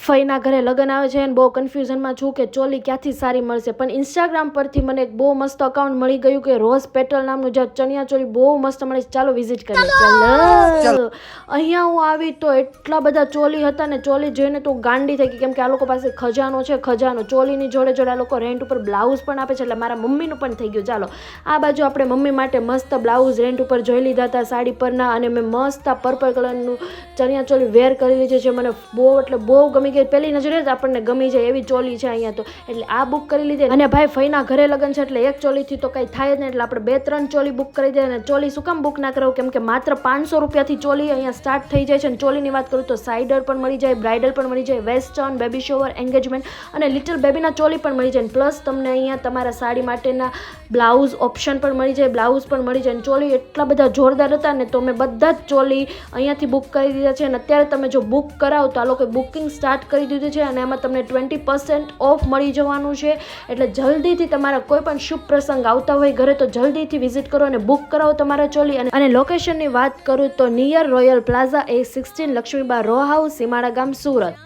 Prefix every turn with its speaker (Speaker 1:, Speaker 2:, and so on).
Speaker 1: ફઈના ઘરે લગ્ન આવે છે અને બહુ કન્ફ્યુઝનમાં છું કે ચોલી ક્યાંથી સારી મળશે, પણ ઇન્સ્ટાગ્રામ પરથી મને એક બહુ મસ્ત અકાઉન્ટ મળી ગયું કે રોઝ પેટલ નામનું, જ્યાં ચણિયા ચોલી બહુ મસ્ત મળે છે. ચાલો વિઝિટ કરીએ. ચાલો અહીંયા હું આવી તો એટલા બધા ચોલી હતા ને, ચોલી જોઈને તો ગાંડી થઈ ગઈ, કેમ કે આ લોકો પાસે ખજાનો છે, ખજાનો. ચોલીની જોડે જોડે આ લોકો રેન્ટ ઉપર બ્લાઉઝ પણ આપે છે, એટલે મારા મમ્મીનું પણ થઈ ગયું. ચાલો આ બાજુ આપણે મમ્મી માટે મસ્ત બ્લાઉઝ રેન્ટ ઉપર જોઈ લીધા હતા સાડી પરના, અને મેં મસ્ત આ પર્પલ કલરનું ચણિયા ચોલી વેર કરી લીધી છે. મને બહુ એટલે બહુ ગમી ગઈ, પહેલી નજરે જ આપણને ગમી જાય એવી ચોલી છે અહીંયા તો, એટલે આ બુક કરી લીધી. અને ભાઈ ફઈના ઘરે લગ્ન છે એટલે એક ચોલીથી તો કંઈ થાય જ નહીં, એટલે આપણે 2-3 ચોલી બુક કરી દઈએ. અને ચોલી શું કામ બુક ના કરાવું, કેમ કે માત્ર 500 રૂપિયાથી ચોલી અહીંયા સ્ટાર્ટ થઈ જાય છે. અને ચોલીની વાત કરું તો સાઇડર પણ મળી જાય, બ્રાઇડલ પણ મળી જાય, વેસ્ટર્ન, બેબી શોવર, એન્ગેજમેન્ટ અને લિટલ બેબીના ચોલી પણ મળી જાય. પ્લસ તમને અહીંયા તમારા સાડી માટેના બ્લાઉઝ ઓપ્શન પણ મળી જાય, બ્લાઉઝ પણ મળી જાય. ચોલી એટલા બધા જોરદાર હતા ને, તો મેં બધા જ ચોલી અહીંયાથી બુક કરી દીધા છે. અને અત્યારે તમે જો બુક કરાવો તો આ લોકોએ બુકિંગ સ્ટાર્ટ કરી દીધું છે, અને એમાં તમને 20% ઓફ મળી જવાનું છે. એટલે જલ્દીથી તમારા કોઈ પણ શુભ પ્રસંગ આવતા હોય ઘરે તો જલ્દીથી વિઝિટ કરો અને બુક કરાવો તમારા ચોલી. અને લોકેશનની વાત કરું તો near royal plaza A16 Laxmiba row house, Simada ગામ, સુરત.